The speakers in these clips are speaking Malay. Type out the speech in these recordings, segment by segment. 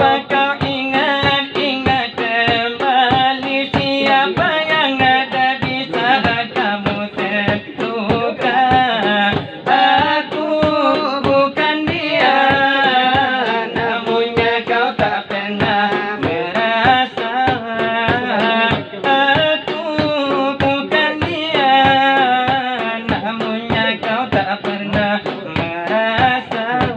Apa kau ingat kembali siapa yang ada di saat kamu terluka? Aku bukan dia, namunnya kau tak pernah merasa. Aku bukan dia, namunnya kau tak pernah merasa.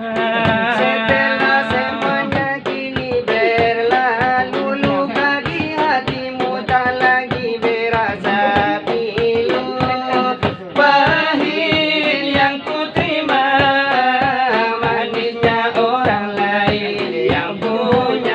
Setelah semuanya kini berlalu, luka di hatimu tak lagi berasa pilu. Pahit yang ku terima, manisnya orang lain yang punya.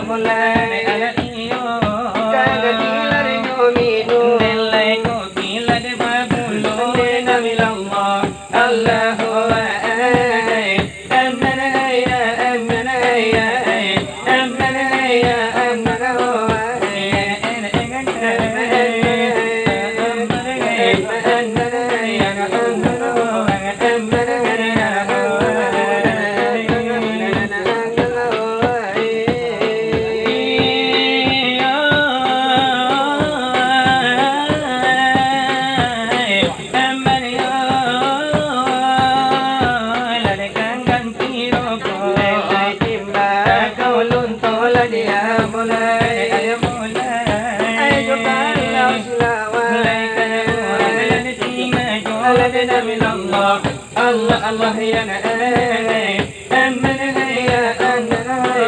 mulai ada iyo kagak dilar nyo minum nilai kopi lade babulu nabi Allah Allahu Allah Allah ya na amman ya amman ya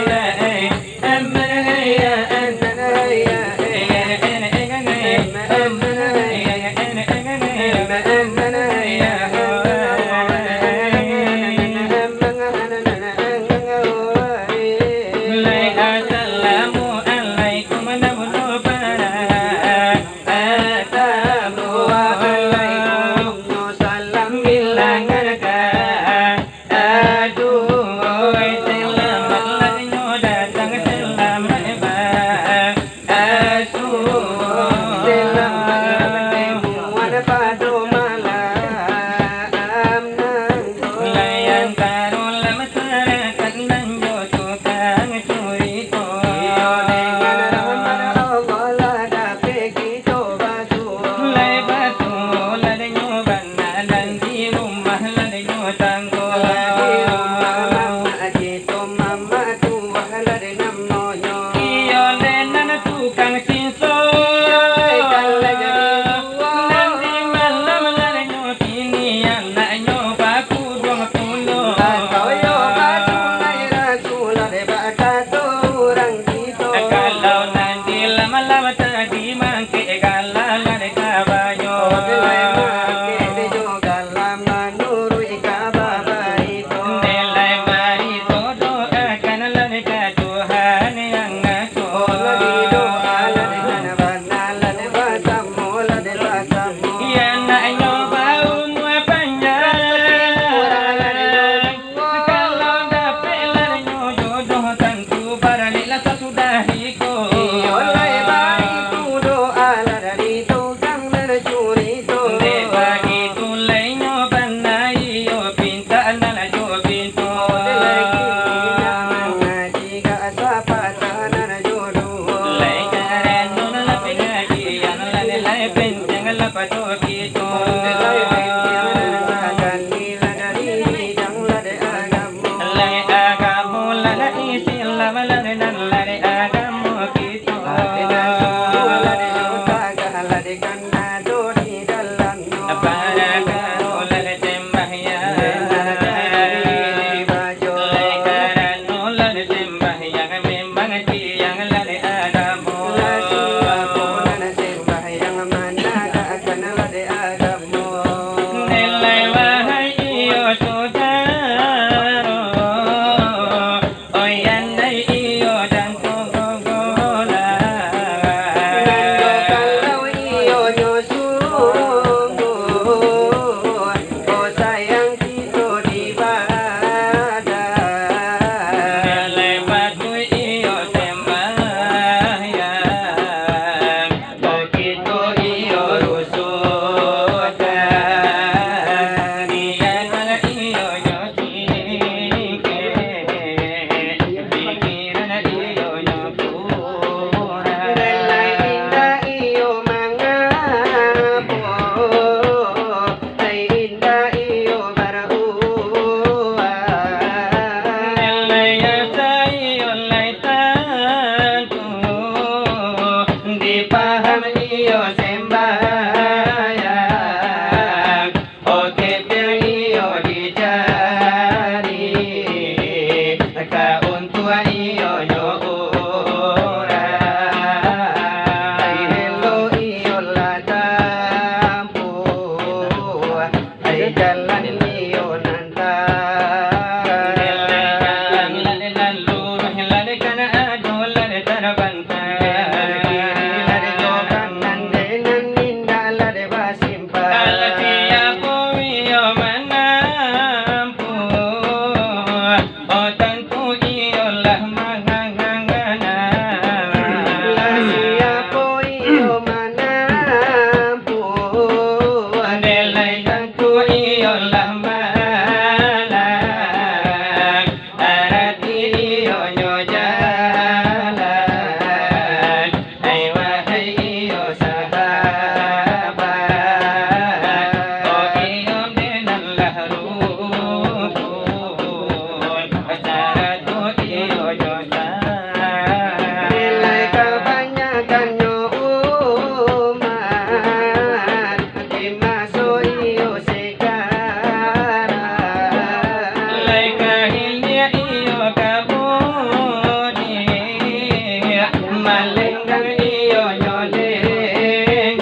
Malenggang iyo nyolengan,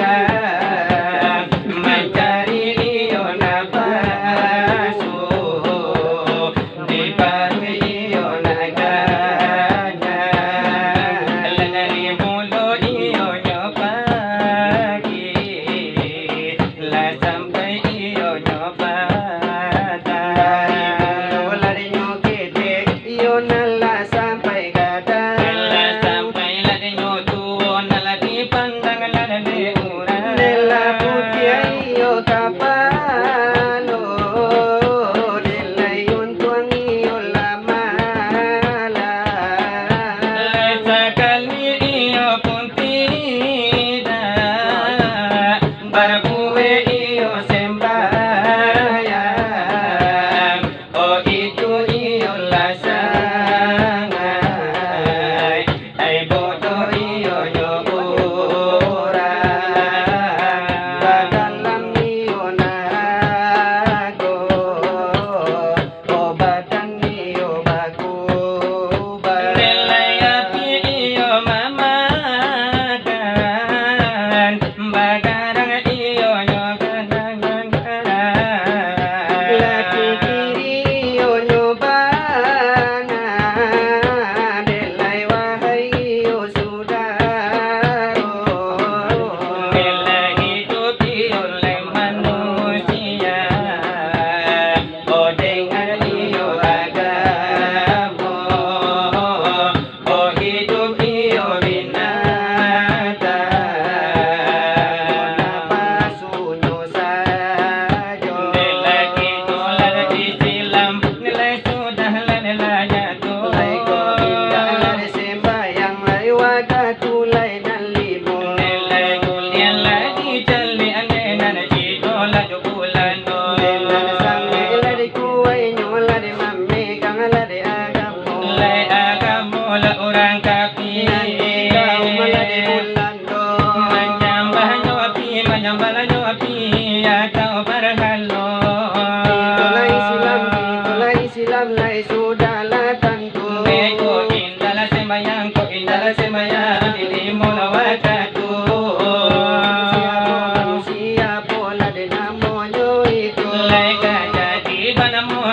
mencari iyo napasu, di paru iyo naganya, lenari mulu iyo nyopagi, lah sampai iyo nyopata, lari nyokete iyo nala sampai gada. Nella putih iyo kapalo, nella yuntuang iyo lamala. Sekali iyo pun tidak, berbuwe iyo sembahyang, oh itu iyo lasangai, ai bodoh iyo Silam lai sudahlah tentu. Ko indala sembayang ini mulawatatu. Manusia pola dinamo itu. Lai kajadi banamu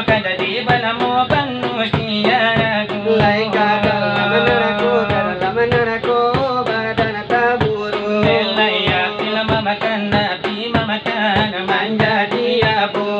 manusia. Lai dalam neraka badan taburu. Lai ilmu makan nabi makan menjadi abu.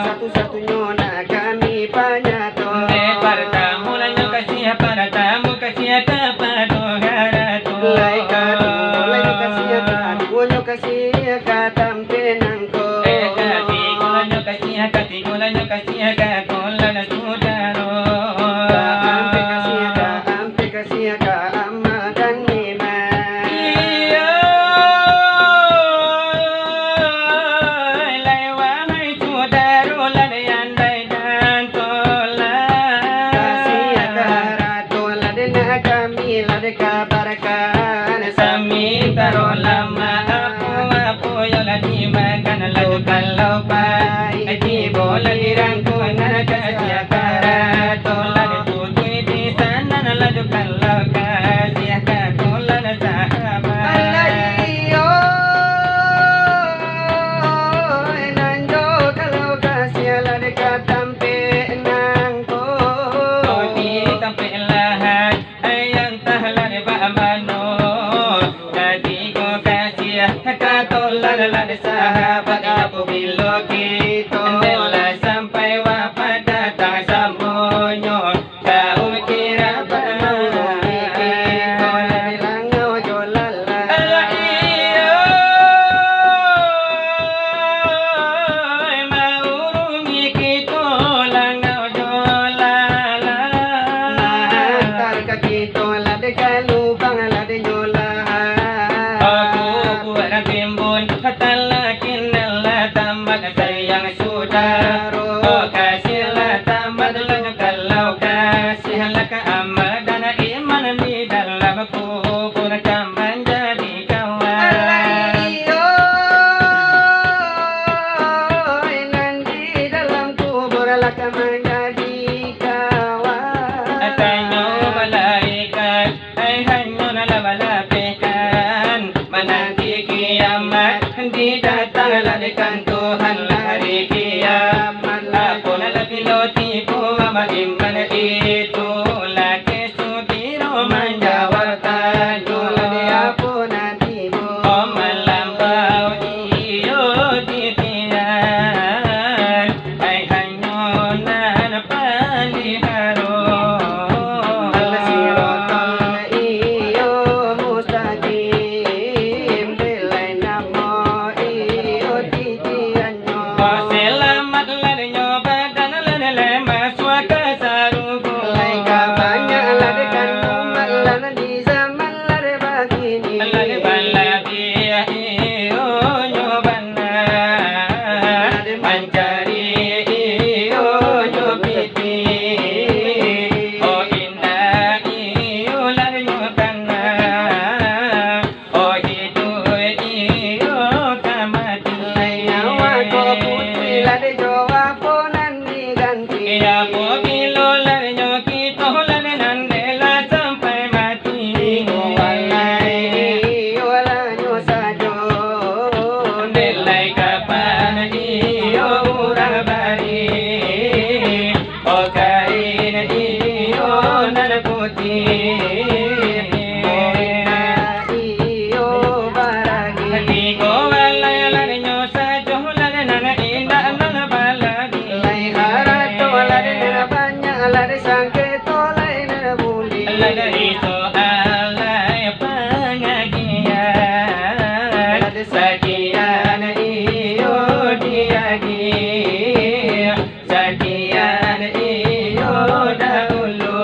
Satu-satunya nak kami panyato. Para tamu kasih kepada haratu. Lai kasih katam penangko. Kati gulanya kasih kakola na sudaro. Ampe kasih ka amma dan nima. Kabarkan sami taro lama apu yo lagi makan lalu kalau pai di bola dirangku naga sia karato lalu tuti di sana lalu kalau kasih kakola sahabat alayo nanjo kalau kasih lalu katampe nangko di tampe lahat ayang tahlan mano tadi ko kasih katolan lan sahabat aku bilo kita nela sampai wafat datang sambonyo kau kira pernah kita langau jolala iyo maurungi kita langau jolala antar ka kita lade kalubang lade jolala aku buat timbun katalakin nela tamat sayang saudara akan menjadi kawan. Tanyo malaikat ay hanyo nalawalapikan. Menanti kiamat di datangkan Tuhan hari kiamat. Aku nalapiloti po maiman itu laki subiro menjawab tanyo. Dia pun nanti bu. O malambau iyo titian ay hanyo na paliharo. Al-siratal iyo mustaqim. Bilay namo iyo titianyo. O selamat larinyo badan lemas wakasarugo. Lay kabanya larikan umat lana di zaman lari begini. Lari balabi iyo nyobana mencari iyo nyobiti. O indah iyo lari nyobana. O hidup iyo kamati. Nyawa ko putri lari jowa ponan diganti. Iya bilo lari nyokito lari nandela sampai mati. Walai wala nyo sajo. Delay kapan iyo urang bari. O kain iyo nan putih. Iyo baragi. Di ko walay lari nyo sajo lari nan indah nan balagi. Lay harato lari nana banyak lari sangketo lay nana buli. Lari soalay pangagian. Sakian iyo diagi. Sakian iyo dahulu.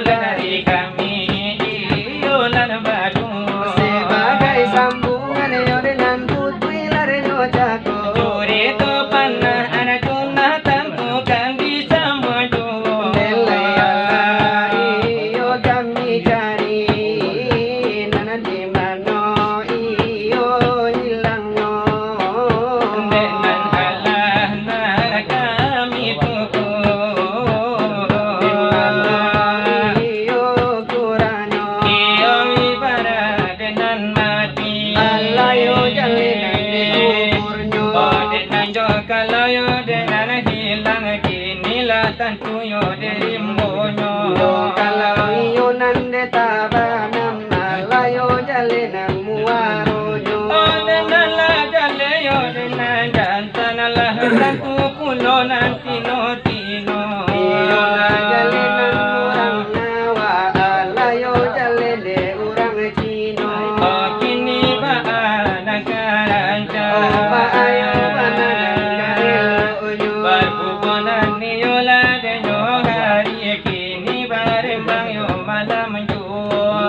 Lari kami iyo lan batu. Sebagai sambungan yo dengan putri lari nyo jago. Curi tu panah anak tunah tentukan di semua dua. Delay Allah iyo kami cari. Nana di mano iyo hilangno. Dengan Allah nara kami tuku. Iyo kurano. Iyo ibarat dengan mati. Allah yo jalinan di umurnya. Oh dengan jo kalau yo dengan hilang kinilah tentu yo dirimbonyo. Yo kalau iyo nande tabanam. Allah yo jalinan muaronyo. Oh dengan lah jale yo dengan jantan lah tentu pulo nanti no tino. Iyo la jalinan urang nawa. Allah yo jalele urang Cino. Oh kini baana karanca. Oh baayo bananan karil uyo. Berhubungan niyo la de yo hari kini barembang yo malam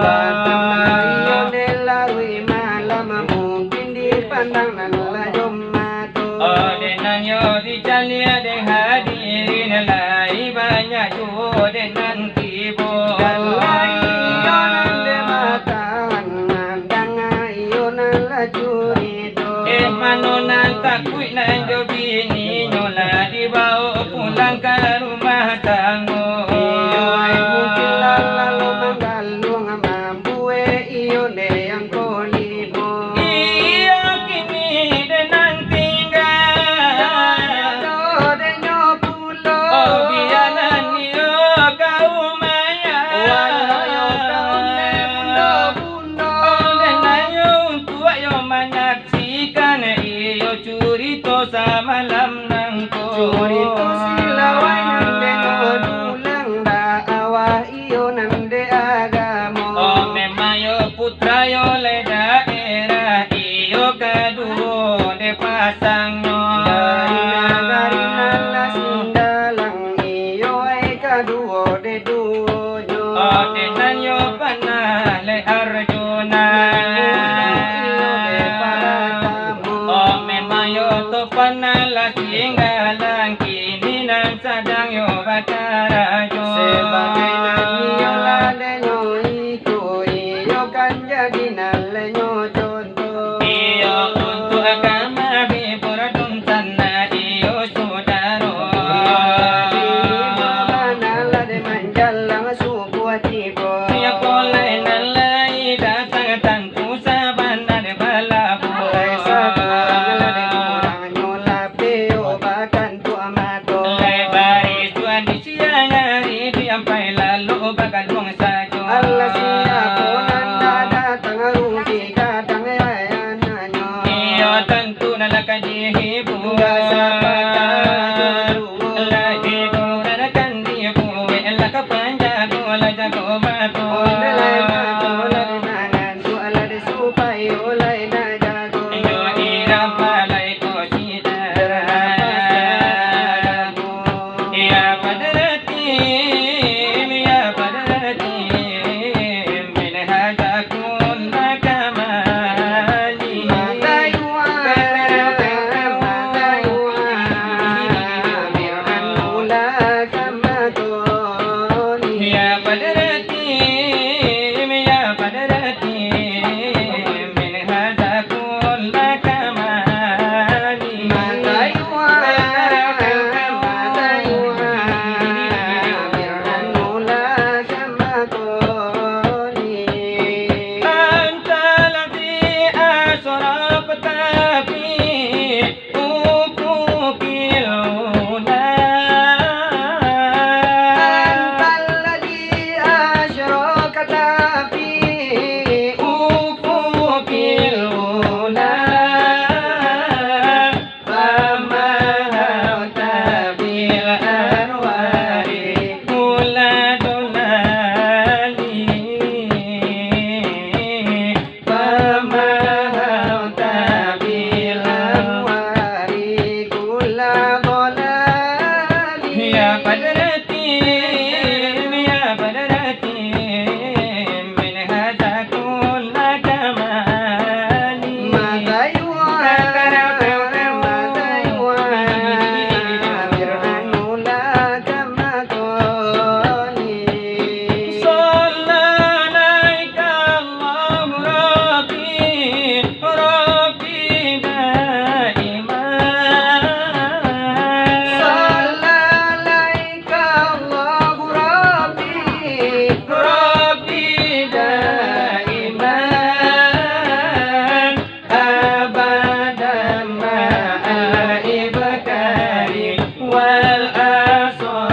Batang iyo jual. delarui malam mungkin dipandang nan la jomato. Oh dengan yo dicalia de hadirin lai banyak jual dengan tibo. Kalai iyo nan de matan mandang iyo nan la curido. Manonan takut nan jo bini nyola dibawa pulang ke rumah tangga. Iyo ay mungkin lalu manggalung mambue iyo ne yang kolibo. Iyo kini dengan tinggal. Do de nyo pulo. Oh biaran iyo kau maya. Wayo kau ne pulo pulo. Oh dengan yo tua yo menyaksikan iyo curito samalam nangko. Curito silawai nande no dulang daawah iyo nande agamo. Oh memang yo putra yo le daerah iyo kedua de pasangno. Dari nala sindalang iyo ay kaduo de duonyo. Oh dengan yo panah le Arjuna. Iyo de paratamo. Oh memang yo to panah la tinggalan kini nan sadang yo bakarajo. Sebagai nani yo lale nyo iko iyo kan jadi nale nyo contoh. Iyo untuk agama hibur dun tanah iyo saudara. والأصال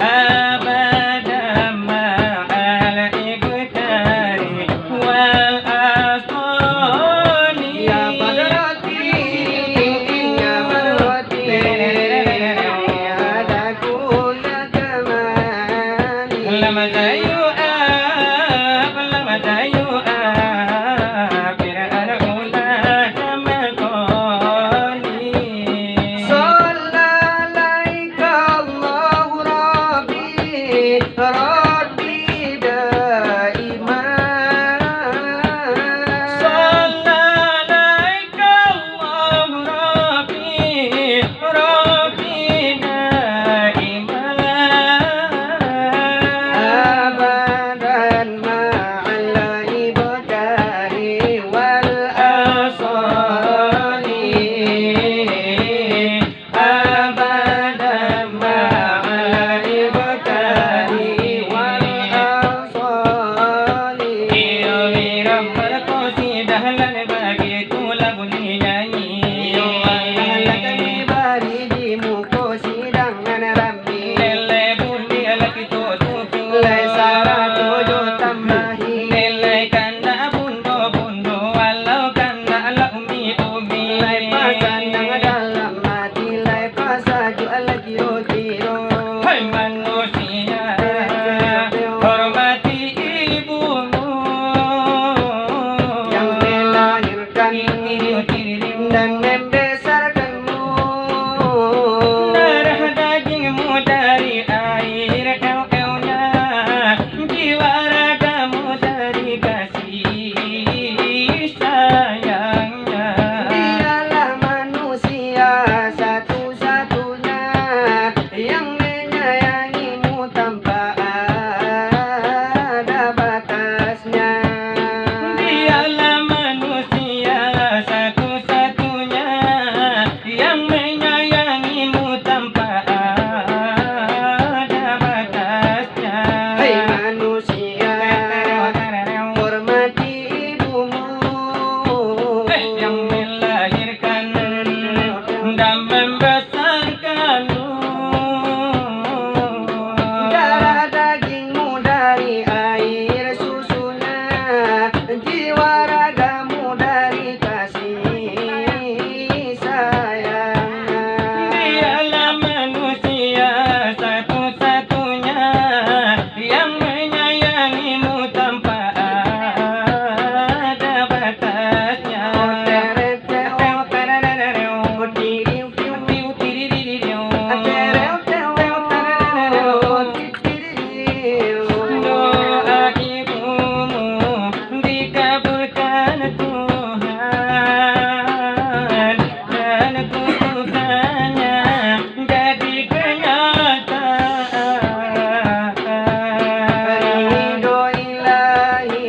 أبدا مع الإبتار والأصال يا بدرتي يا بدرتي هذا كل جمالي لما تيؤاب لما تيؤاب الأولى تمكني صلى عليك الله ربي ربي دائما صلى عليك الله ربي ربي دائما أبدا مع الإبتار والأصال أبدا مع الإبتار والأصال Hai manusia, hormati ibumu yang melahirkan dan membesarkanmu. darah dagingmu dari air el-elnya, jiwa ragamu dari kasih sayangnya. Dialah manusia satu-satunya yang menyayangimu tanpa ada batasnya. Dialah manusia satu-satunya yang menyayangimu tanpa ada batasnya. Hai manusia, hormati ibumu Yang melahirkan dan membesarkanmu. darah dagingmu dari air susunya, jiwa ragamu dari kasih sayangnya. Dialah manusia satu-satunya yang menyayangimu tanpa ada batasnya. Doa ibumu dikabulkan Tuhan dan kutukannya jadi kenyataan. Ridho ilahi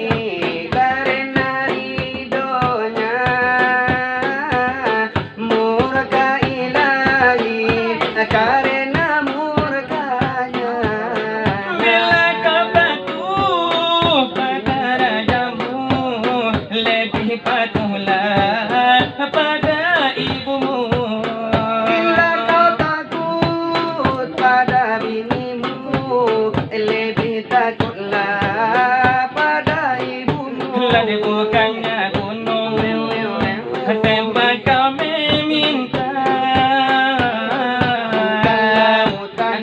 karena ridhonya, murka ilahi karena murkanya. Bila kau patuh pada rajamu, lebih patuhlah pada ibumu. Bila kau takut pada binimu, lebih takutlah pada ibumu. Lagi bukannya gunung tempat kau meminta, tak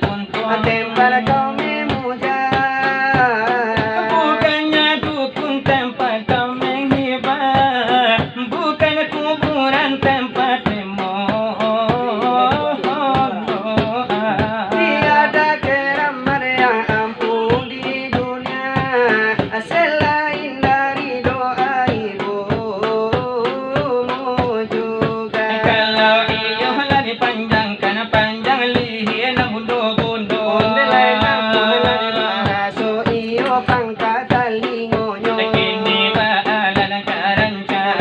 tuntun Tempat kau memuja, bukannya dukun tempat kau menghibah, bukan kuburan tempat memohon doa. tiada keramat yang ampuh di dunia selain dari doa ibumu juga. Kalau iyo lah dipanjangkan panjang lihin bundo-bundo. Ondelai raso iyo pangkat talingonyo. Kini baalan karancan,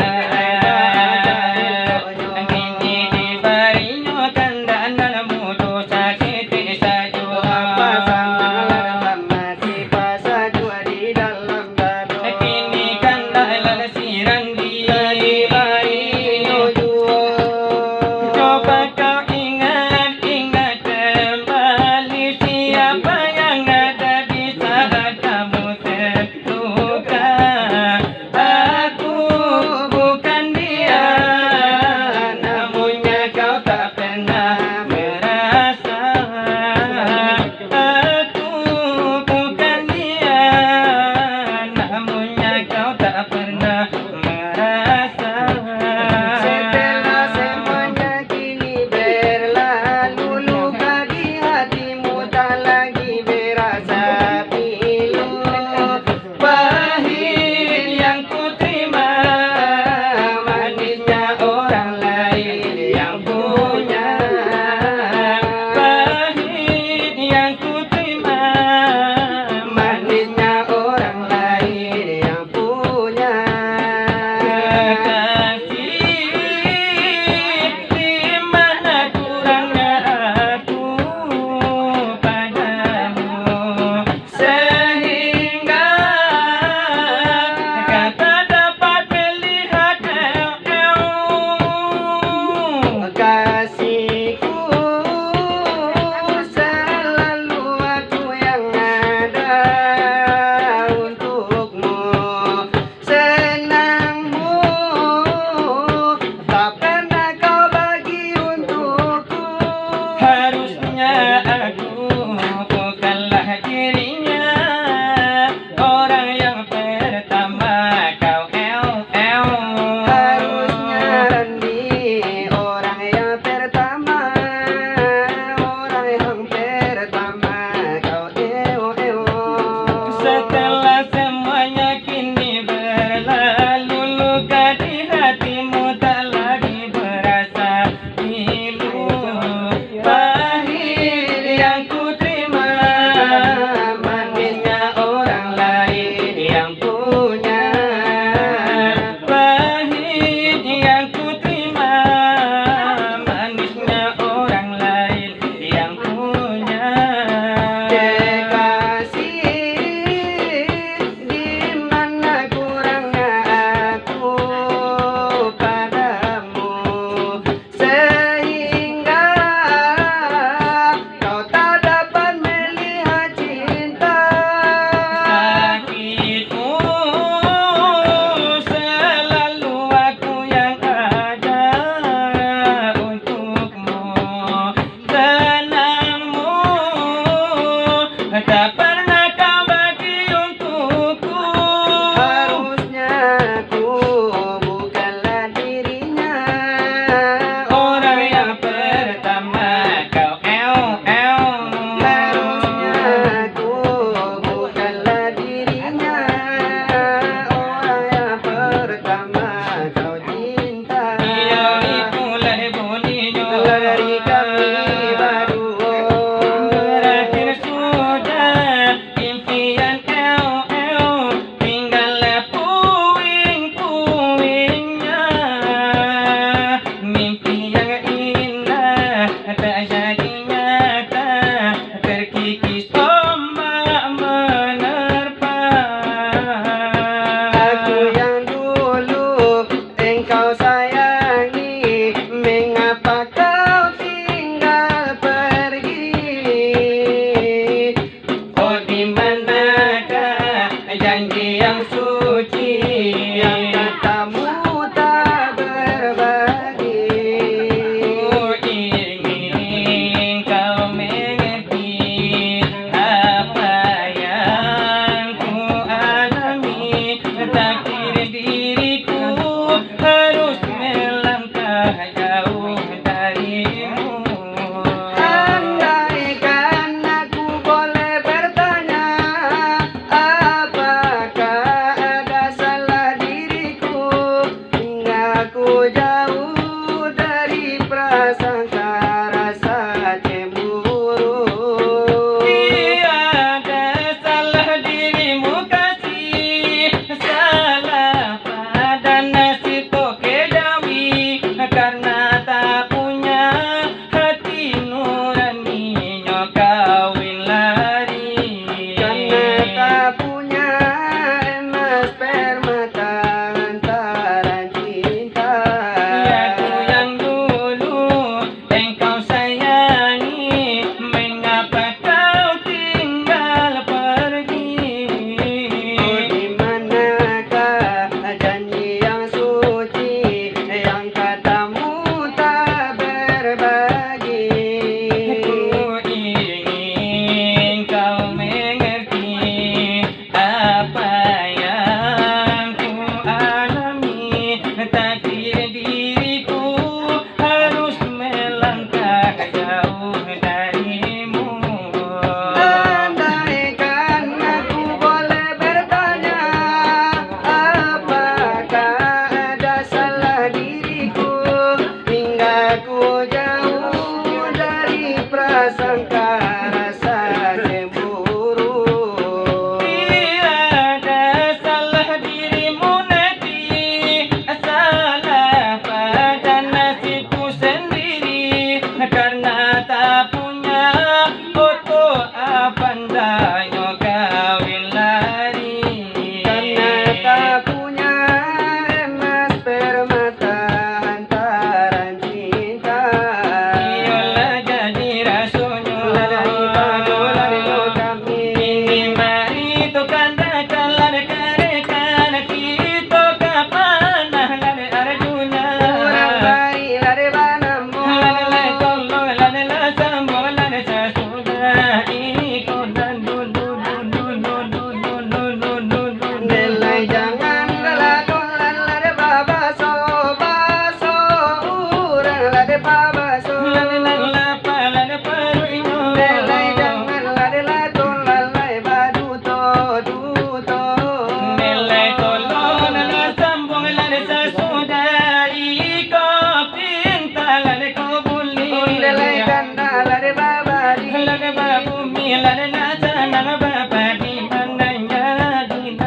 Bila nasa nama bapa di mananya di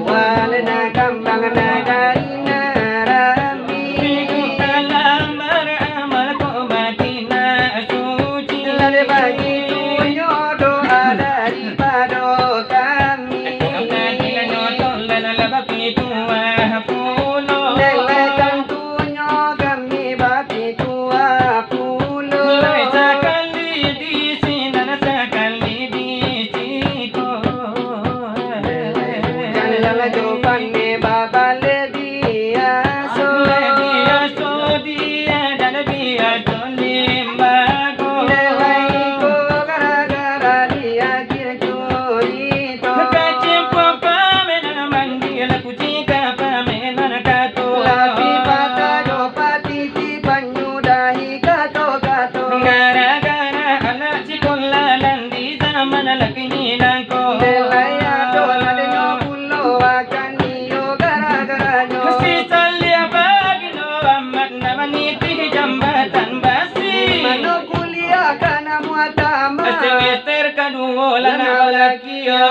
Wala na kambang na dari na rami. Kalam beramal ko mati na suci. Lari bagi tunyo doa daripada kami. Lelekan tunyo kami bagi 20. Jangan jawapan me baba lebih aso. Lelai ko gara-gara dia kira curi to. Lapi patah jopati ti panyudahi kato-kato. Lelai ado nadenya pulo akan niyo gara-gara nyo. Mano kuliah kana muatama. Kadua lana laki yo.